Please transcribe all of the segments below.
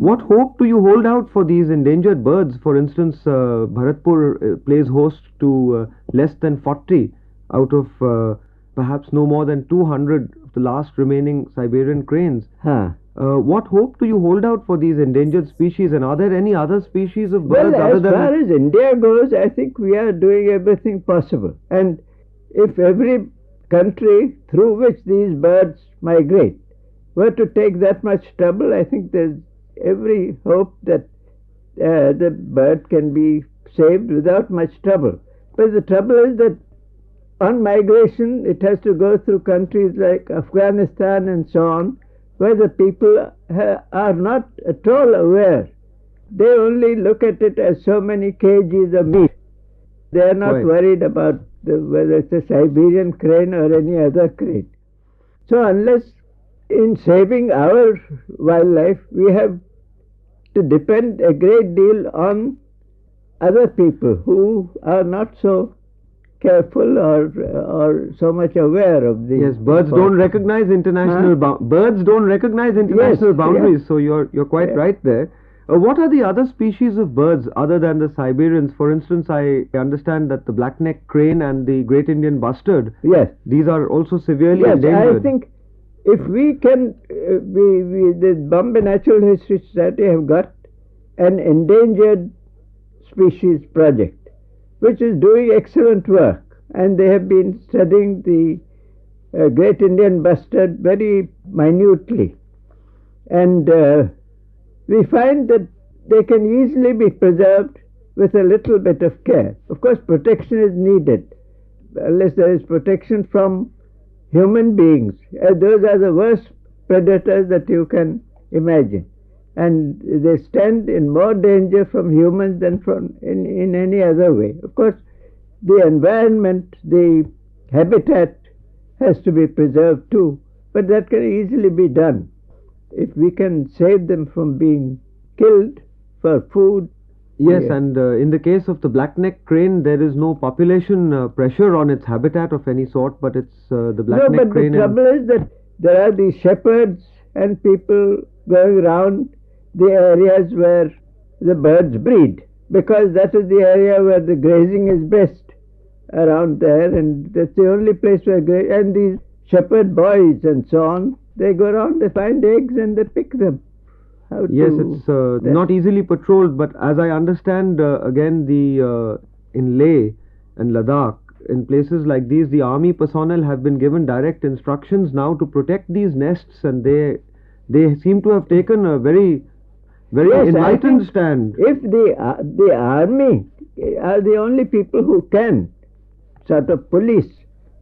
What hope do you hold out for these endangered birds? For instance, Bharatpur plays host to less than 40 out of perhaps no more than 200 of the last remaining Siberian cranes. Huh. What hope do you hold out for these endangered species, and are there any other species of birds Well, other as than... far as India goes, I think we are doing everything possible. And if every country through which these birds migrate were to take that much trouble, I think there's every hope that the bird can be saved without much trouble. But the trouble is that on migration, it has to go through countries like Afghanistan and so on, where the people are not at all aware. They only look at it as so many kgs of meat. They are not Right. worried about whether it's a Siberian crane or any other crane. So unless in saving our wildlife, we have to depend a great deal on other people who are not so careful or so much aware of the... Yes, birds don't recognize international birds don't recognize international Yes, boundaries. yes. So you're quite Yeah. right there. What are the other species of birds other than the Siberians? For instance, I understand that the black-necked crane and the great Indian bustard, Yes. these are also severely Yes, endangered. I think if we can, the Bombay Natural History Society have got an endangered species project, which is doing excellent work, and they have been studying the great Indian bustard very minutely, and we find that they can easily be preserved with a little bit of care. Of course, protection is needed, unless there is protection from human beings. Those are the worst predators that you can imagine, and they stand in more danger from humans than from in any other way. Of course, the environment, the habitat has to be preserved too, but that can easily be done. If we can save them from being killed for food. Yes, Yeah. and in the case of the black-necked crane, there is no population pressure on its habitat of any sort, but it's the No, black-necked but the crane. trouble is that there are these shepherds and people going around the areas where the birds breed, because that is the area where the grazing is best around there, and that's the only place where and these shepherd boys and so on, they go around, they find eggs and they pick them. Yes, it's not easily patrolled, but as I understand, again, in Leh and Ladakh, in places like these, the army personnel have been given direct instructions now to protect these nests, and they seem to have taken a very Yes, enlightened stand. If the army are the only people who can sort of police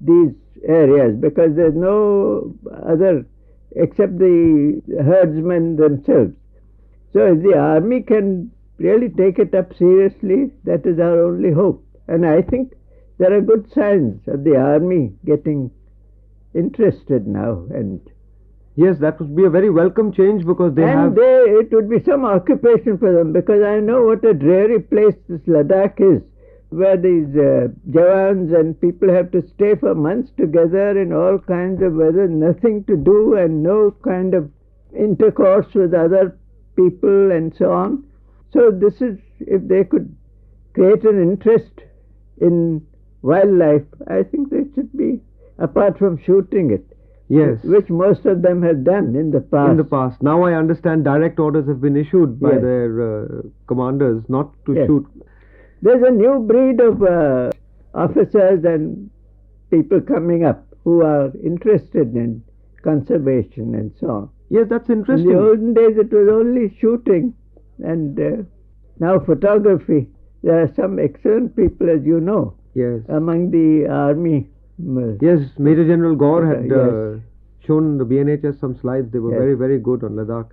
these areas, because there's no other except the herdsmen themselves. So if the army can really take it up seriously, that is our only hope. And I think there are good signs of the army getting interested now, and Yes, that would be a very welcome change, because it would be some occupation for them, because I know what a dreary place this Ladakh is, where these Jawans and people have to stay for months together in all kinds of weather, nothing to do and no kind of intercourse with other people and so on. So this is, if they could create an interest in wildlife, I think they should be, apart from shooting it. Yes. Which most of them have done in the past. In the past. Now I understand direct orders have been issued by their commanders not to shoot. There's a new breed of officers and people coming up who are interested in conservation and so on. Yes, that's interesting. In the olden days it was only shooting, and now photography. There are some excellent people, as you know, among the army. Yes, Major General Gaur had shown the BNHS some slides. They were very, very good on Ladakh.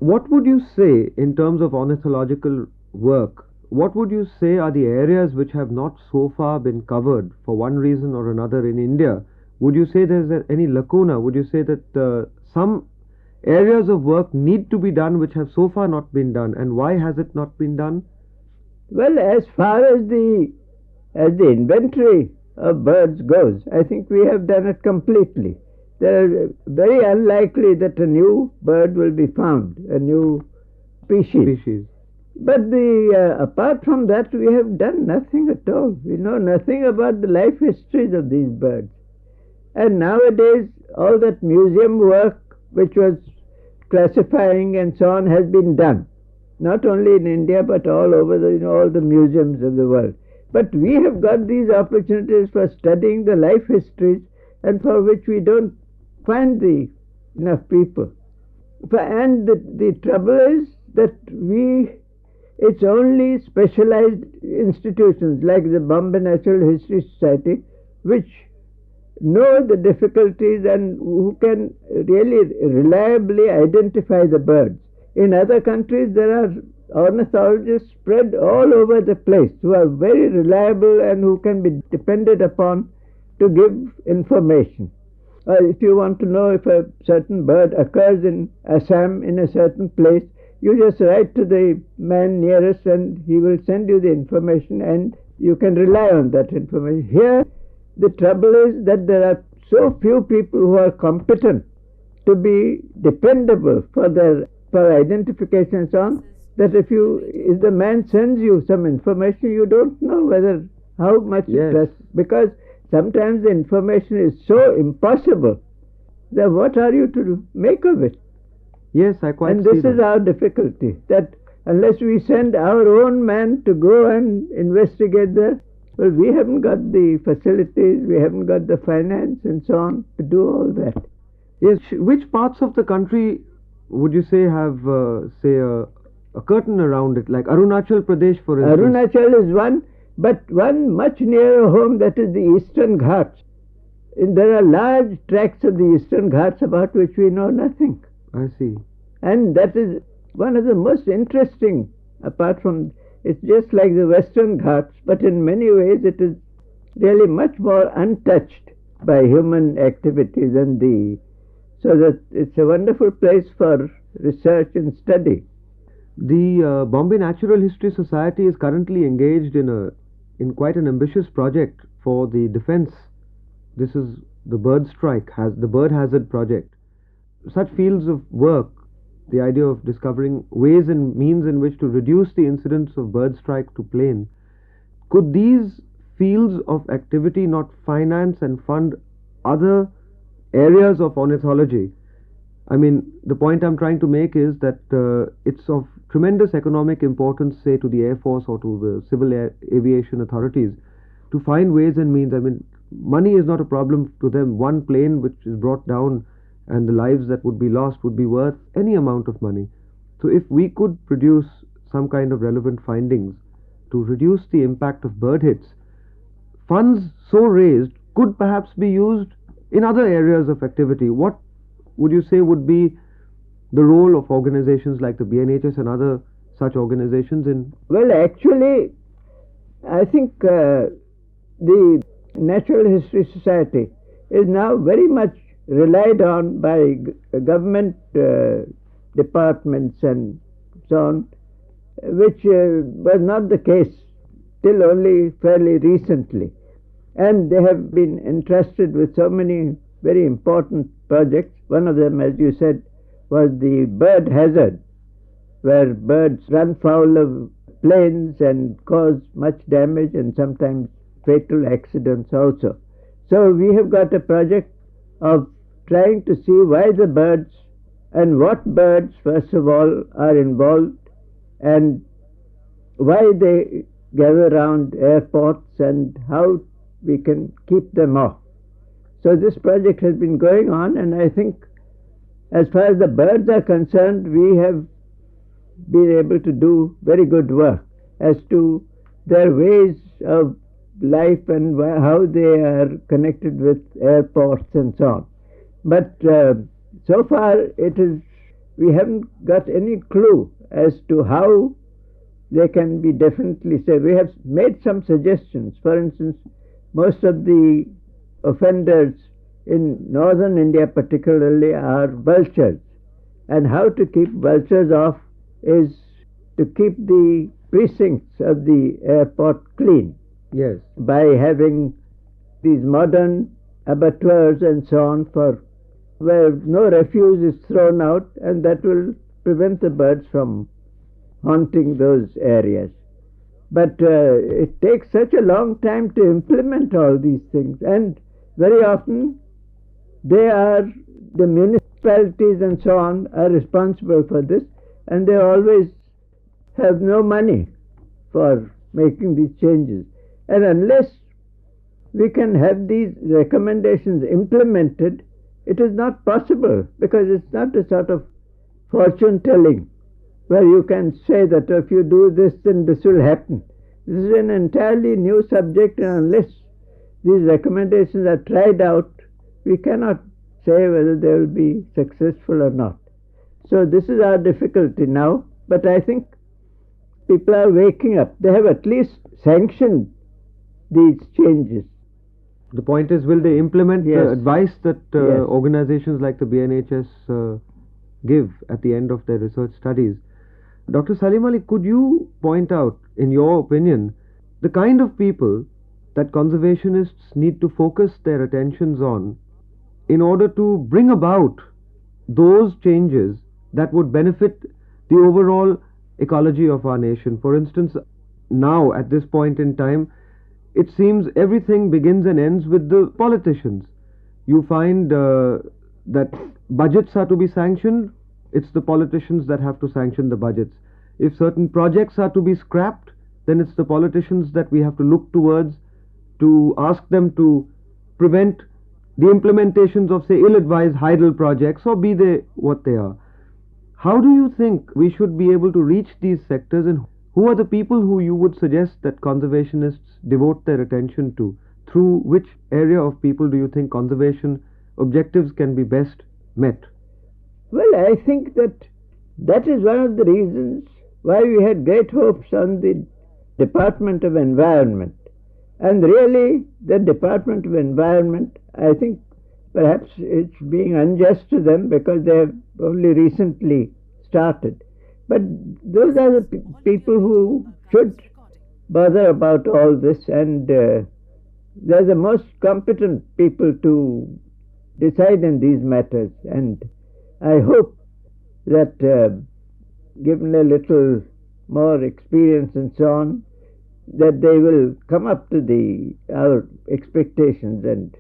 What would you say in terms of ornithological work? What would you say are the areas which have not so far been covered for one reason or another in India? Would you say there's any lacuna? Would you say that some areas of work need to be done which have so far not been done, and why has it not been done? Well, as far as the inventory of birds goes, I think we have done it completely. There are very unlikely that a new bird will be found, a new species. Species. But apart from that, we have done nothing at all. We know nothing about the life histories of these birds. And nowadays, all that museum work, which was classifying and so on, has been done. Not only in India, but all over all the museums of the world. But we have got these opportunities for studying the life histories, and for which we don't find enough people. And the trouble is that it's only specialized institutions like the Bombay Natural History Society which know the difficulties and who can really reliably identify the birds. In other countries, there are ornithologists spread all over the place who are very reliable and who can be depended upon to give information. If you want to know if a certain bird occurs in Assam in a certain place, you just write to the man nearest and he will send you the information, and you can rely on that information. Here, the trouble is that there are so few people who are competent to be dependable for identification and so on, that if the man sends you some information, you don't know how much Yes. it trusts, because sometimes the information is so impossible that what are you to make of it? Yes, I quite And see this is that. our difficulty, that unless we send our own man to go and investigate there, well, we haven't got the facilities, we haven't got the finance and so on to do all that. Yes, which parts of the country would you say have, say, a curtain around it, like Arunachal Pradesh, for instance? Arunachal is one, but one much nearer home, that is the Eastern Ghats. And there are large tracts of the Eastern Ghats about which we know nothing. I see. And that is one of the most interesting, apart from, it's just like the Western Ghats, but in many ways it is really much more untouched by human activities, so that it's a wonderful place for research and study. The Bombay Natural History Society is currently engaged in quite an ambitious project for the defense. This is the bird strike, the bird hazard project. Such fields of work, the idea of discovering ways and means in which to reduce the incidence of bird strike to plane, could these fields of activity not finance and fund other areas of ornithology? I mean, the point I'm trying to make is that it's of tremendous economic importance, say, to the Air Force or to the civil aviation authorities to find ways and means. I mean, money is not a problem to them. One plane which is brought down and the lives that would be lost would be worth any amount of money. So if we could produce some kind of relevant findings to reduce the impact of bird hits, funds so raised could perhaps be used in other areas of activity. What would you say would be the role of organizations like the BNHS and other such organizations in? Well, actually, I think the Natural History Society is now very much relied on by government departments and so on, which was not the case till only fairly recently. And they have been entrusted with so many very important projects. One of them, as you said, was the bird hazard, where birds run foul of planes and cause much damage and sometimes fatal accidents also. So we have got a project of trying to see why the birds and what birds, first of all, are involved, and why they gather around airports and how we can keep them off. So this project has been going on, and I think as far as the birds are concerned, we have been able to do very good work as to their ways of life and how they are connected with airports and so on. But so far we haven't got any clue as to how they can be definitely saved. We have made some suggestions. For instance, most of the offenders in northern India particularly are vultures, and how to keep vultures off is to keep the precincts of the airport clean. Yes. By having these modern abattoirs and so on, for where no refuse is thrown out, and that will prevent the birds from haunting those areas. But it takes such a long time to implement all these things, and very often the municipalities and so on are responsible for this, and they always have no money for making these changes. And unless we can have these recommendations implemented, it is not possible, because it's not a sort of fortune telling where you can say that if you do this, then this will happen. This is an entirely new subject, and unless these recommendations are tried out, we cannot say whether they will be successful or not. So this is our difficulty now, but I think people are waking up. They have at least sanctioned these changes. The point is, will they implement the Yes. advice that Yes. organizations like the BNHS give at the end of their research studies? Dr. Salim Ali, could you point out, in your opinion, the kind of people that conservationists need to focus their attentions on in order to bring about those changes that would benefit the overall ecology of our nation? For instance, now at this point in time, it seems everything begins and ends with the politicians. You find that budgets are to be sanctioned, it's the politicians that have to sanction the budgets. If certain projects are to be scrapped, then it's the politicians that we have to look towards to ask them to prevent the implementations of, say, ill-advised idle projects, or be they what they are. How do you think we should be able to reach these sectors, and who are the people who you would suggest that conservationists devote their attention to? Through which area of people do you think conservation objectives can be best met? Well, I think that is one of the reasons why we had great hopes on the Department of Environment. And really, the Department of Environment, I think perhaps it's being unjust to them because they have only recently started. But those are the people who should bother about all this, and they're the most competent people to decide in these matters. And I hope that given a little more experience and so on, that they will come up to our expectations. And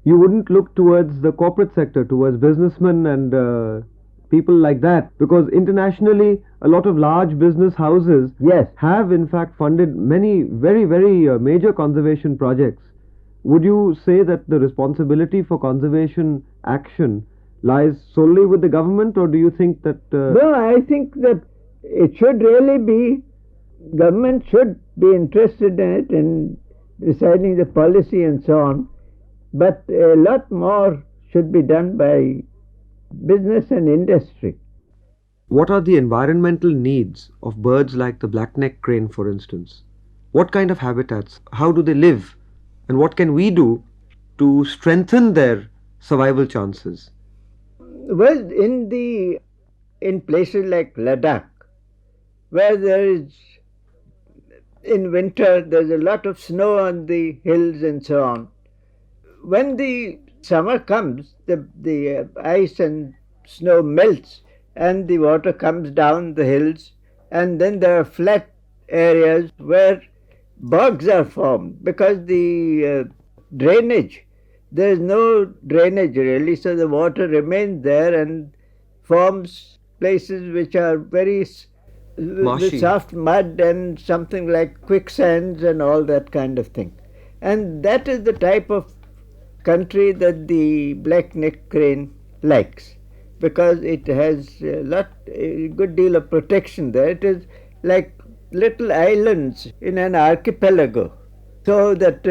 you wouldn't look towards the corporate sector, towards businessmen and people like that, because internationally a lot of large business houses yes, have in fact funded many very major conservation projects. Would you say that the responsibility for conservation action lies solely with the government, or do you think that no, I think that it should really be, government should be interested in it, in deciding the policy and so on, but a lot more should be done by business and industry. what are the environmental needs of birds like the black-necked crane, for instance? What kind of habitats? How do they live? And what can we do to strengthen their survival chances? Well, in places like Ladakh, where in winter there's a lot of snow on the hills and so on. When the summer comes, the ice and snow melts and the water comes down the hills, and then there are flat areas where bogs are formed because the drainage, there is no drainage really, so the water remains there and forms places which are very with soft mud and something like quicksands and all that kind of thing. And that is the type of country that the black-necked crane likes, because it has a good deal of protection there. It is like little islands in an archipelago, so that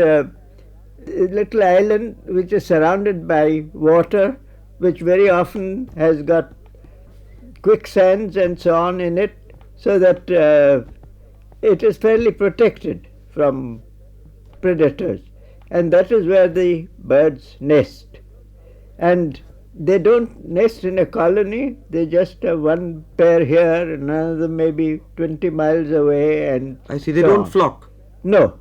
little island which is surrounded by water, which very often has got quicksands and so on in it, so that it is fairly protected from predators. And that is where the birds nest. And they don't nest in a colony, they just have one pair here, another maybe 20 miles away, and I see, they don't flock. No,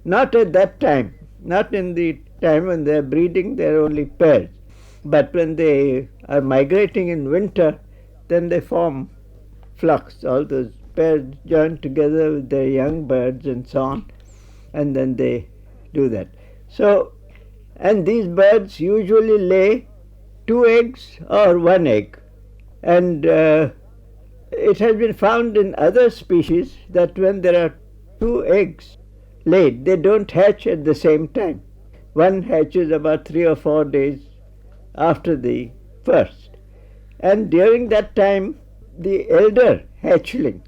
not at that time. Not in the time when they are breeding, they are only pairs. But when they are migrating in winter, then they form flocks, all those pairs join together with their young birds and so on, and then they do that. So, and these birds usually lay 2 eggs or 1 egg. And it has been found in other species that when there are 2 eggs laid, they don't hatch at the same time. One hatches about 3 or 4 days after the first. And during that time, the elder hatchling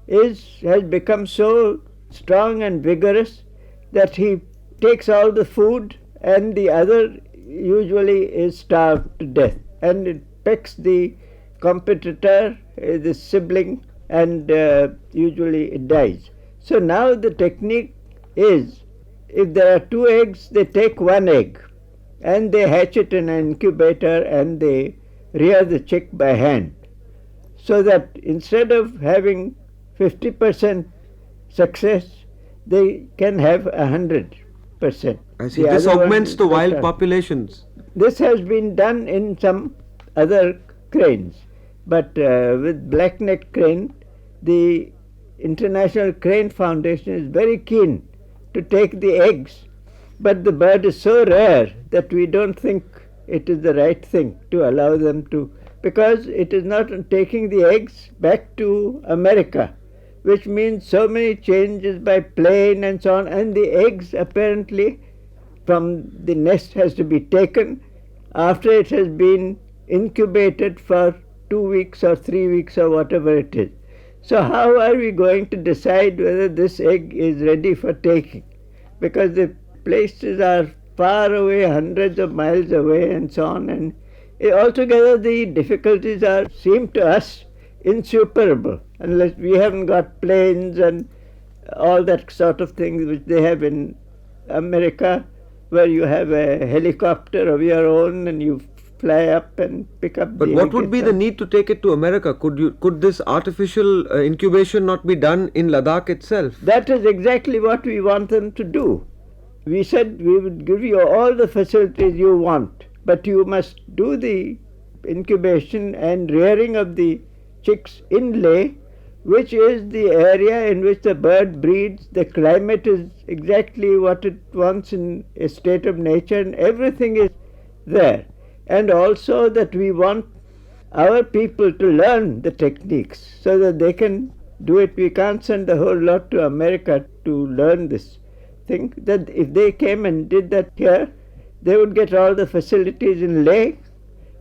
has become so strong and vigorous that he takes all the food, and the other usually is starved to death, and it pecks the competitor, the sibling, and usually it dies. So now the technique is, if there are 2 eggs, they take 1 egg and they hatch it in an incubator and they rear the chick by hand, so that instead of having 50% success, they can have 100%. I see. This augments the wild populations. This has been done in some other cranes, but with black-necked crane, the International Crane Foundation is very keen to take the eggs, but the bird is so rare that we don't think it is the right thing to allow them to, because it is not taking the eggs back to America, which means so many changes by plane and so on, and the eggs apparently from the nest has to be taken after it has been incubated for 2 weeks or 3 weeks or whatever it is. So how are we going to decide whether this egg is ready for taking? Because the places are far away, hundreds of miles away and so on, and altogether the difficulties seem to us insuperable, unless we haven't got planes and all that sort of things which they have in America, where you have a helicopter of your own and you fly up and pick up the egg. But what would be the need to take it to America? Could this artificial incubation not be done in Ladakh itself? That is exactly what we want them to do. We said we would give you all the facilities you want, but you must do the incubation and rearing of the chicks in Leh, which is the area in which the bird breeds. The climate is exactly what it wants in a state of nature, and everything is there. And also that we want our people to learn the techniques so that they can do it. We can't send the whole lot to America to learn this thing. That if they came and did that here, they would get all the facilities in Leh,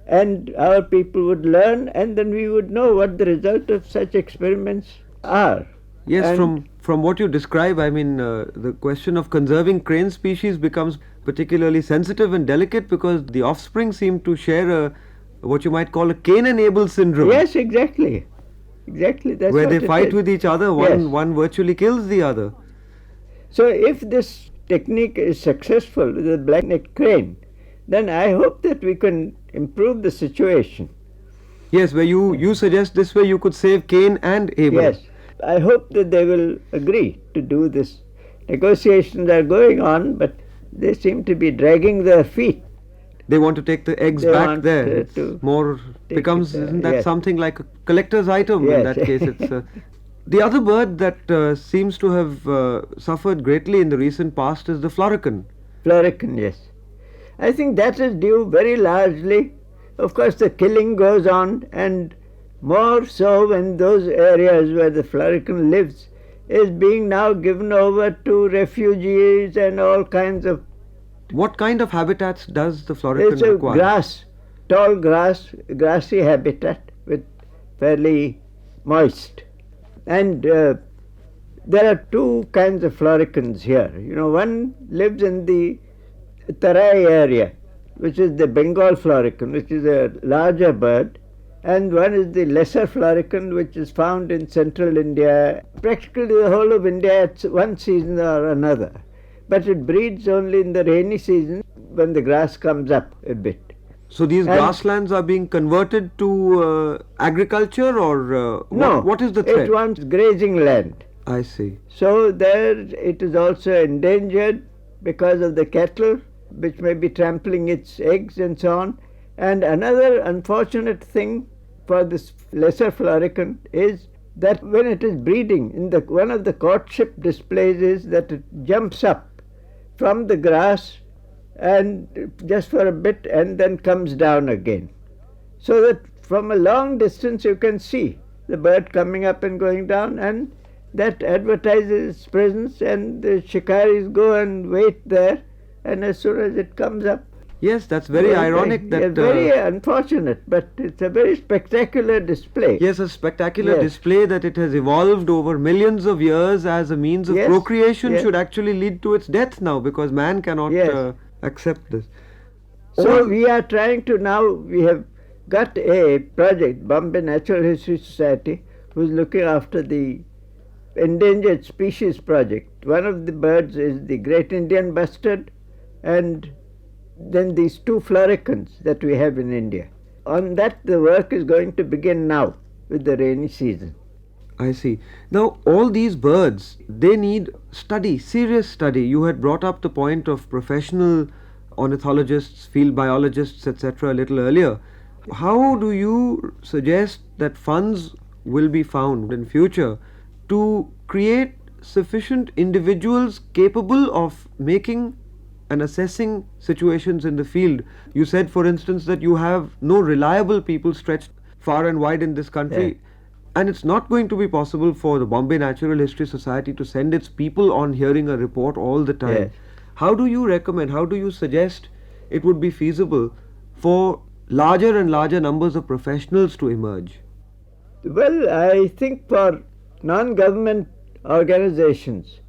and our people would learn, and then we would know what the result of such experiments are. Yes, from what you describe, I mean, the question of conserving crane species becomes particularly sensitive and delicate because the offspring seem to share what you might call a Cain-and-Abel syndrome. Yes, exactly. Exactly. That's where what they fight with each other, one virtually kills the other. So if this technique is successful with the black-necked crane, then I hope that we can improve the situation. Yes, where you suggest this way you could save Cain and Abel. Yes, I hope that they will agree to do this. Negotiations are going on, but they seem to be dragging their feet. They want to take the eggs back there. Isn't that something like a collector's item? Yes. In that case, it's the other bird that seems to have suffered greatly in the recent past is the florican. Florican, yes. I think that is due very largely, of course the killing goes on, and more so in those areas where the florican lives, is being now given over to refugees and all kinds of... What kind of habitats does the florican require? It's a tall grassy habitat with fairly moist. And there are 2 kinds of floricans here. One lives in the Tarai area, which is the Bengal florican, which is a larger bird, and one is the lesser florican, which is found in central India, practically the whole of India at one season or another. But it breeds only in the rainy season when the grass comes up a bit. So these grasslands are being converted to agriculture, or no, what is the threat? It wants grazing land. I see. So there it is also endangered because of the cattle, which may be trampling its eggs and so on. And another unfortunate thing for this lesser florican is that when it is breeding, one of the courtship displays is that it jumps up from the grass and just for a bit and then comes down again. So that from a long distance you can see the bird coming up and going down, and that advertises its presence, and the shikaris go and wait there, and as soon as it comes up. Yes, that's very ironic. It's very unfortunate, but it's a very spectacular display. Yes, a spectacular display that it has evolved over millions of years as a means of procreation should actually lead to its death now, because man cannot accept this. So we are trying to now, we have got a project, Bombay Natural History Society, who is looking after the Endangered Species Project. One of the birds is the Great Indian Bustard, and then these two floricans that we have in India. On that the work is going to begin now with the rainy season. I see. Now all these birds, they need study, serious study. You had brought up the point of professional ornithologists, field biologists, etc. a little earlier. How do you suggest that funds will be found in future to create sufficient individuals capable of making and assessing situations in the field? You said, for instance, that you have no reliable people stretched far and wide in this country, and it's not going to be possible for the Bombay Natural History Society to send its people on hearing a report all the time. How do you recommend, how do you suggest it would be feasible for larger and larger numbers of professionals to emerge? Well, I think for non-government organizations,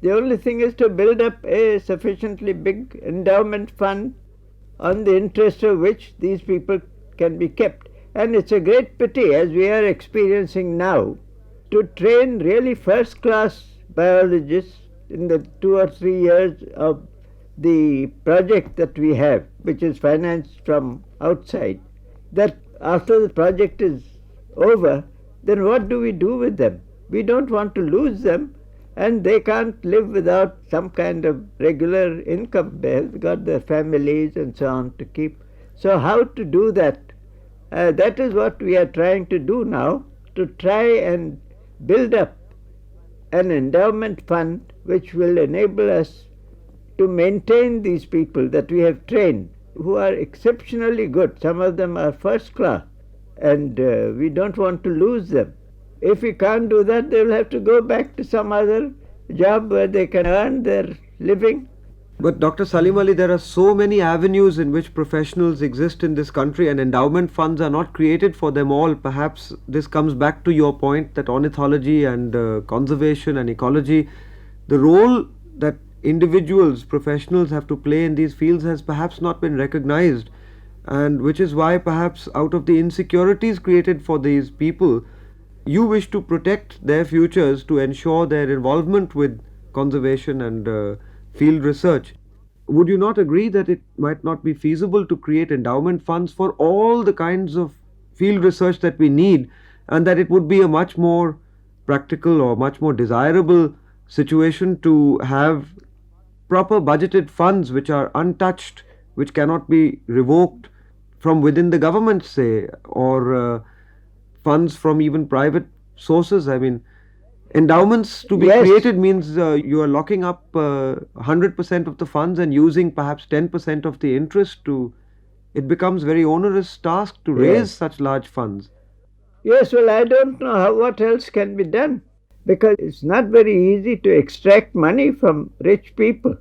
the only thing is to build up a sufficiently big endowment fund on the interest of which these people can be kept. And it's a great pity, as we are experiencing now, to train really first-class biologists in the 2 or 3 years of the project that we have, which is financed from outside, that after the project is over, then what do we do with them? We don't want to lose them, and they can't live without some kind of regular income. They've got their families and so on to keep. So how to do that? That is what we are trying to do now, to try and build up an endowment fund which will enable us to maintain these people that we have trained, who are exceptionally good. Some of them are first class, and we don't want to lose them. If we can't do that, they will have to go back to some other job where they can earn their living. But Dr. Salim Ali, there are so many avenues in which professionals exist in this country, and endowment funds are not created for them all. Perhaps this comes back to your point that ornithology and conservation and ecology, the role that individuals, professionals have to play in these fields has perhaps not been recognized, and which is why perhaps out of the insecurities created for these people, you wish to protect their futures to ensure their involvement with conservation and field research. Would you not agree that it might not be feasible to create endowment funds for all the kinds of field research that we need, and that it would be a much more practical or much more desirable situation to have proper budgeted funds which are untouched, which cannot be revoked from within the government, say, or funds from even private sources? I mean, endowments to be created means you are locking up 100% of the funds and using perhaps 10% of the interest to, it becomes very onerous task to raise such large funds. Yes, well, I don't know what else can be done, because it's not very easy to extract money from rich people.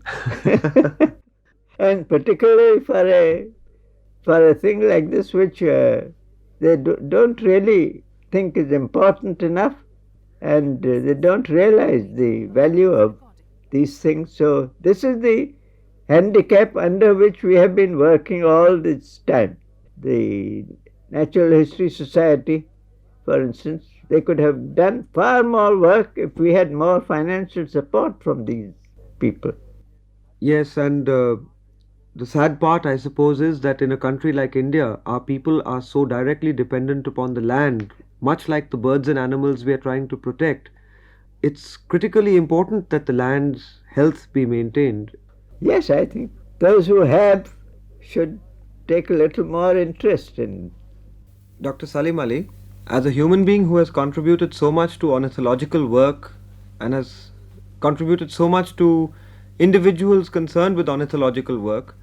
And particularly for a thing like this, which they don't really think is important enough, and they don't realize the value of these things. So this is the handicap under which we have been working all this time. The Natural History Society, for instance, they could have done far more work if we had more financial support from these people. Yes, and the sad part, I suppose, is that in a country like India, our people are so directly dependent upon the land, much like the birds and animals we are trying to protect. It's critically important that the land's health be maintained. Yes, I think those who have should take a little more interest in. Dr. Salim Ali, As a human being who has contributed so much to ornithological work and has contributed so much to individuals concerned with ornithological work,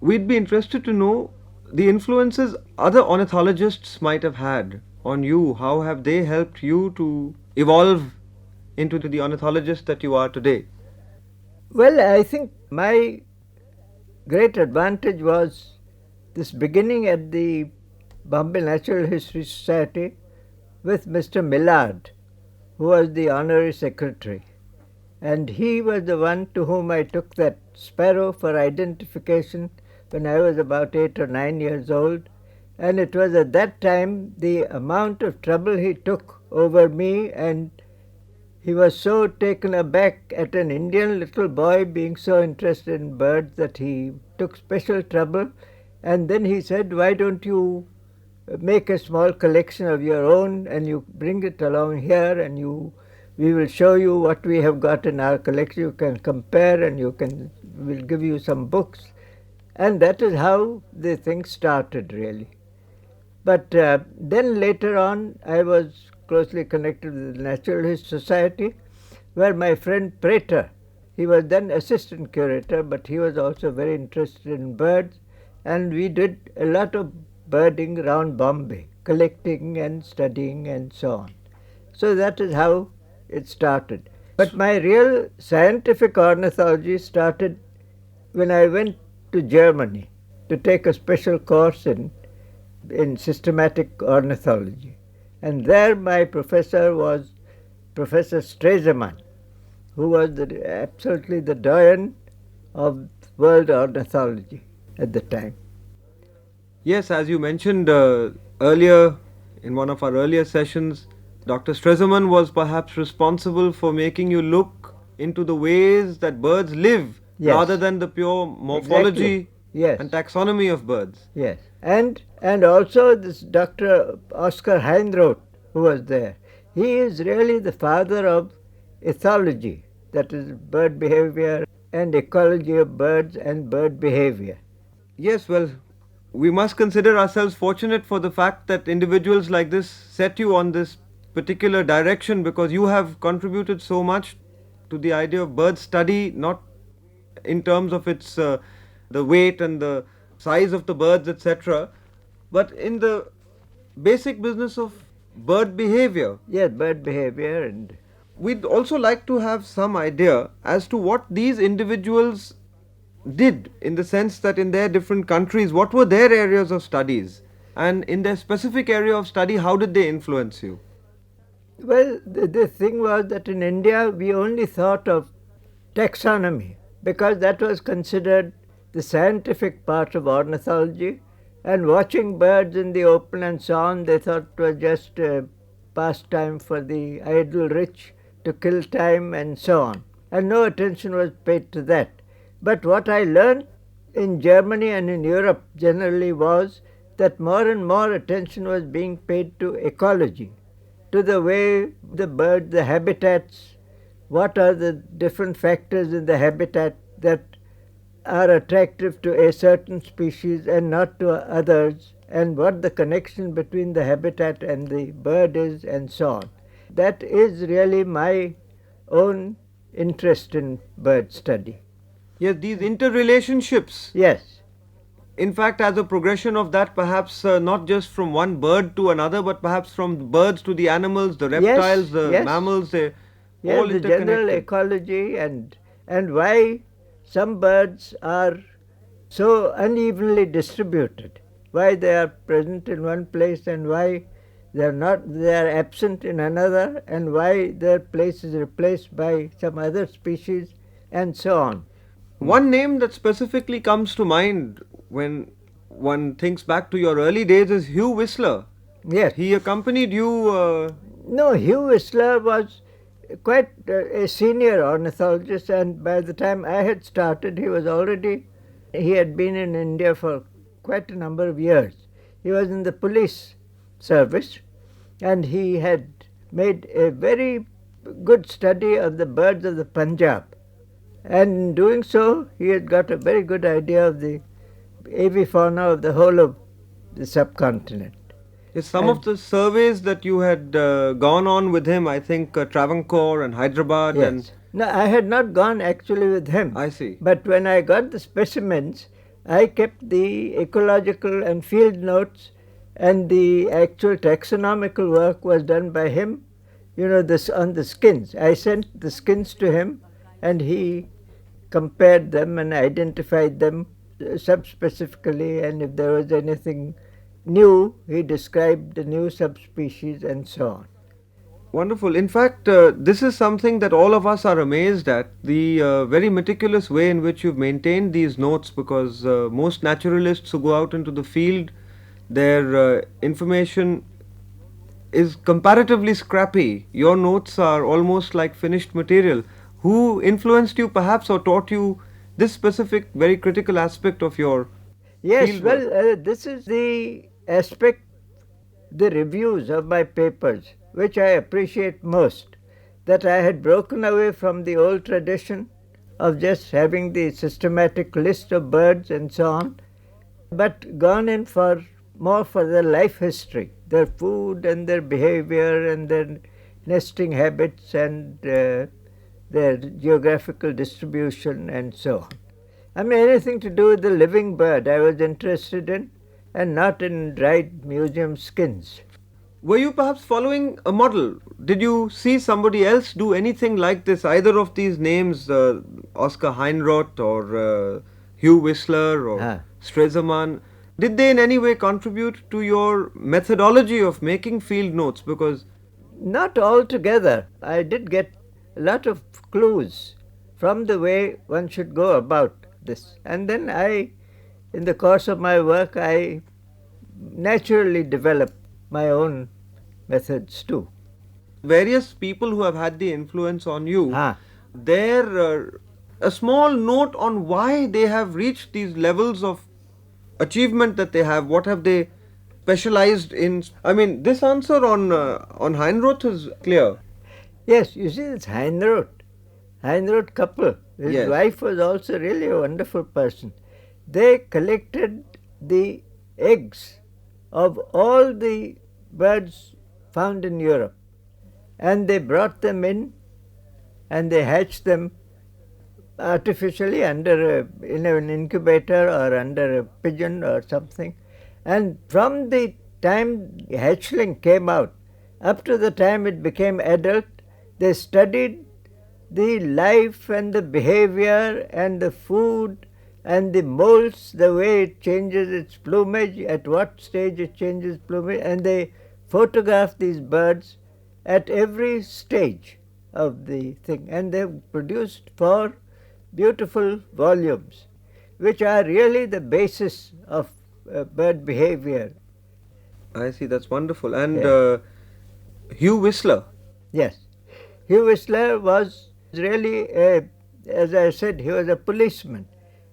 we'd be interested to know the influences other ornithologists might have had on you. How have they helped you to evolve into the ornithologist that you are today? Well, I think my great advantage was this beginning at the Bombay Natural History Society with Mr. Millard, who was the honorary secretary. And he was the one to whom I took that sparrow for identification when I was about 8 or 9 years old. And it was at that time the amount of trouble he took over me, and he was so taken aback at an Indian little boy being so interested in birds that he took special trouble. And then he said, "Why don't you make a small collection of your own and you bring it along here, and we will show you what we have got in our collection. You can compare, and we'll give you some books." And that is how the thing started, really. But then later on, I was closely connected with the Natural History Society, where my friend Prater, he was then assistant curator, but he was also very interested in birds, and we did a lot of birding around Bombay, collecting and studying and so on. So that is how it started. But my real scientific ornithology started when I went to Germany to take a special course in systematic ornithology. And there my professor was Professor Stresemann, who was absolutely the doyen of world ornithology at the time. Yes, as you mentioned earlier in one of our earlier sessions, Dr. Stresemann was perhaps responsible for making you look into the ways that birds live, Yes. rather than the pure morphology Exactly. Yes. and taxonomy of birds. Yes, and also this Dr. Oscar Heinroth, who was there, he is really the father of ethology, that is bird behavior and ecology of birds and bird behavior. Yes, well, we must consider ourselves fortunate for the fact that individuals like this set you on this particular direction, because you have contributed so much to the idea of bird study, not in terms of its the weight and the size of the birds, etc., but in the basic business of bird behavior. Yes, bird behavior. And We'd also like to have some idea as to what these individuals did, in the sense that in their different countries, what were their areas of studies, and in their specific area of study, how did they influence you? well, the thing was that in India we only thought of taxonomy, because that was considered the scientific part of ornithology, and watching birds in the open and so on, they thought it was just a pastime for the idle rich to kill time and so on, and no attention was paid to that. But what I learned in Germany and in Europe generally was that more and more attention was being paid to ecology, to the way the bird, the habitats, what are the different factors in the habitat that are attractive to a certain species and not to others, and what the connection between the habitat and the bird is, and so on. That is really my own interest in bird study. Yes, these interrelationships. Yes, In fact, as a progression of that, perhaps not just from one bird to another, but perhaps from the birds to the animals, the reptiles, the yes. mammals, they yes, all the general interconnected. ecology, and why some birds are so unevenly distributed, why they are present in one place and why they are absent in another, and why their place is replaced by some other species, and so on. One name that specifically comes to mind when one thinks back to your early days is Hugh Whistler. Yes. He accompanied you. No, Hugh Whistler was quite a senior ornithologist, and by the time I had started, he had been in India for quite a number of years. He was in the police service, and he had made a very good study of the birds of the Punjab. And in doing so, he had got a very good idea of the avifauna of the whole of the subcontinent. Yes, some of the surveys that you had gone on with him, I think Travancore and Hyderabad Yes. and... No, I had not gone actually with him. I see. But when I got the specimens, I kept the ecological and field notes, and the actual taxonomical work was done by him, this on the skins. I sent the skins to him, and he compared them and identified them subspecifically, and if there was anything new, he described the new subspecies and so on. Wonderful. In fact, this is something that all of us are amazed at, the very meticulous way in which you've maintained these notes, because most naturalists who go out into the field, their information is comparatively scrappy. Your notes are almost like finished material. Who influenced you perhaps or taught you this specific, very critical aspect of your Yes, field well, work? this is the aspect, the reviews of my papers, which I appreciate most, that I had broken away from the old tradition of just having the systematic list of birds and so on, but gone in for more for their life history, their food and their behavior and their nesting habits and their geographical distribution and so on. I mean, anything to do with the living bird I was interested in, and not in dried museum skins. Were you perhaps following a model? Did you see somebody else do anything like this? Either of these names, Oscar Heinroth or Hugh Whistler or Stresemann, did they in any way contribute to your methodology of making field notes? Because not altogether. I did get a lot of clues from the way one should go about this. And then in the course of my work, I naturally developed my own methods too. Various people who have had the influence on you, a small note on why they have reached these levels of achievement that they have. What have they specialized in? I mean, this answer on Heinroth is clear. Yes, you see, this Heinroth couple, his wife was also really a wonderful person. They collected the eggs of all the birds found in Europe, and they brought them in and they hatched them artificially in an incubator or under a pigeon or something. And from the time hatchling came out up to the time it became adult, they studied the life and the behavior and the food and the molts, the way it changes its plumage, at what stage it changes plumage, and they photographed these birds at every stage of the thing, and they've produced 4 beautiful volumes, which are really the basis of bird behavior. I see, that's wonderful. And Hugh Whistler? Yes. Hugh Whistler was really, as I said, he was a policeman.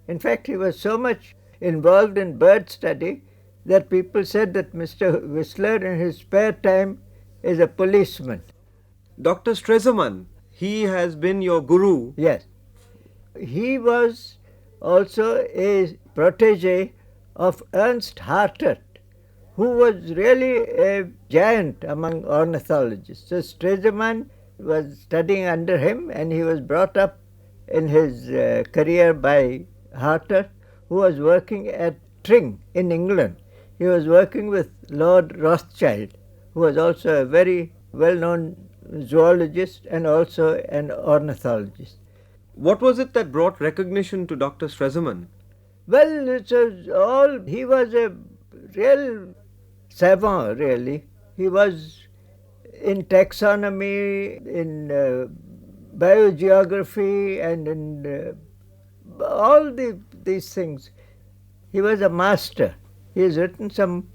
In fact, he was so much involved in bird study that people said that Mr. Whistler in his spare time is a policeman. Dr. Stresemann, he has been your guru. Yes. He was also a protege of Ernst Hartert, who was really a giant among ornithologists. So Stresemann was studying under him, and he was brought up in his career by Hartert, who was working at Tring in England. He was working with Lord Rothschild, who was also a very well-known zoologist and also an ornithologist. What was it that brought recognition to Dr. Stresemann? Well, he was a real savant, really. He was in taxonomy, in biogeography, and in all these things. He was a master. He has written some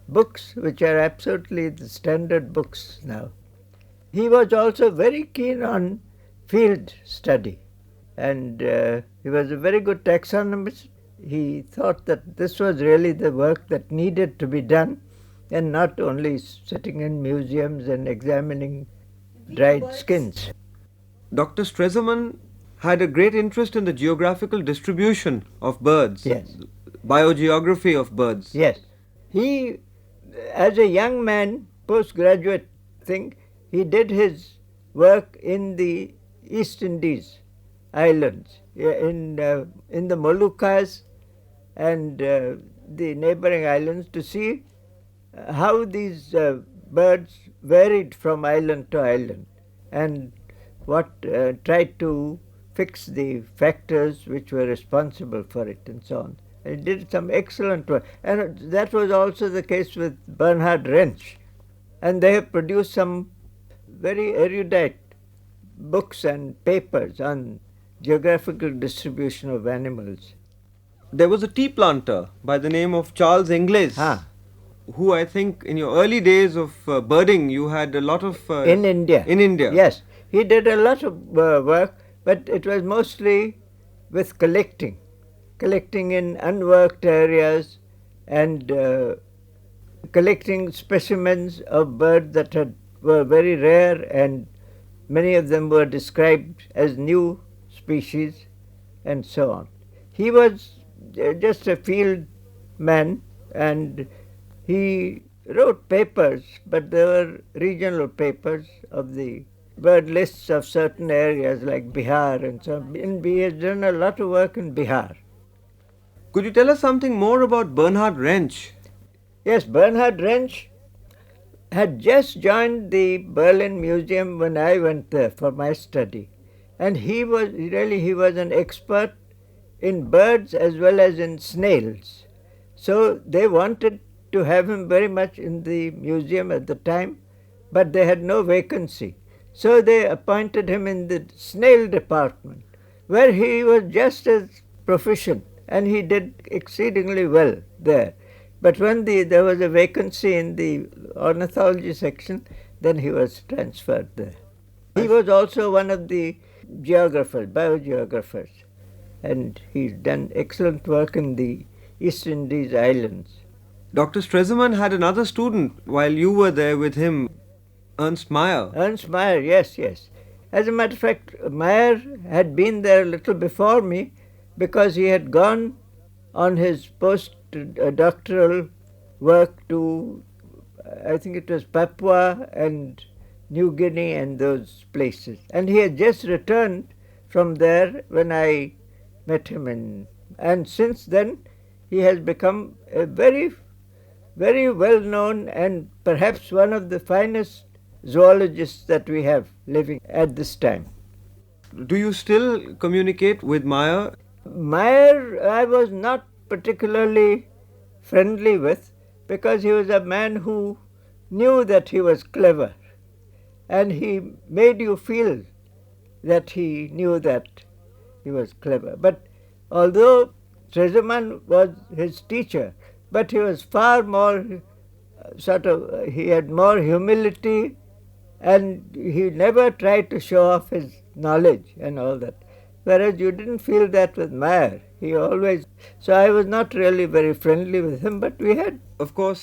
books which are absolutely the standard books now. He was also very keen on field study, and he was a very good taxonomist. He thought that this was really the work that needed to be done, and not only sitting in museums and examining dried skins. Dr. Stresemann had a great interest in the geographical distribution of birds. Yes. Biogeography of birds. Yes. He as a young man, postgraduate thing, he did his work in the East Indies islands, in the Moluccas and the neighboring islands, to see how these birds varied from island to island, and tried to fix the factors which were responsible for it and so on. He did some excellent work. And that was also the case with Bernhard Rensch. And they have produced some very erudite books and papers on geographical distribution of animals. There was a tea planter by the name of Charles Inglis, who I think in your early days of birding, you had a lot of... in India. In India. Yes. He did a lot of work, but it was mostly with collecting in unworked areas and collecting specimens of birds that were very rare, and many of them were described as new species and so on. He was just a field man, and he wrote papers, but they were regional papers of the bird lists of certain areas like Bihar and so on. And he has done a lot of work in Bihar. Could you tell us something more about Bernhard Rensch? Yes, Bernhard Rensch had just joined the Berlin Museum when I went there for my study. And he was an expert in birds as well as in snails. So they wanted to have him very much in the museum at the time, but they had no vacancy. So they appointed him in the snail department, where he was just as proficient, and he did exceedingly well there. But when there was a vacancy in the ornithology section, then he was transferred there. He was also one of the biogeographers, and he's done excellent work in the East Indies islands. Dr. Stresemann had another student while you were there with him, Ernst Mayr. Ernst Mayr, yes. As a matter of fact, Mayr had been there a little before me, because he had gone on his post-doctoral work to, I think it was Papua and New Guinea and those places. And he had just returned from there when I met him. And since then, he has become a very, very well-known and perhaps one of the finest zoologists that we have living at this time. Do you still communicate with Mayr? Mayr I was not particularly friendly with, because he was a man who knew that he was clever, and he made you feel that he knew that he was clever. But although Stresemann was his teacher, but he was far more he had more humility, and he never tried to show off his knowledge and all that. Whereas you didn't feel that with Mayr. So I was not really very friendly with him, but we had... Of course,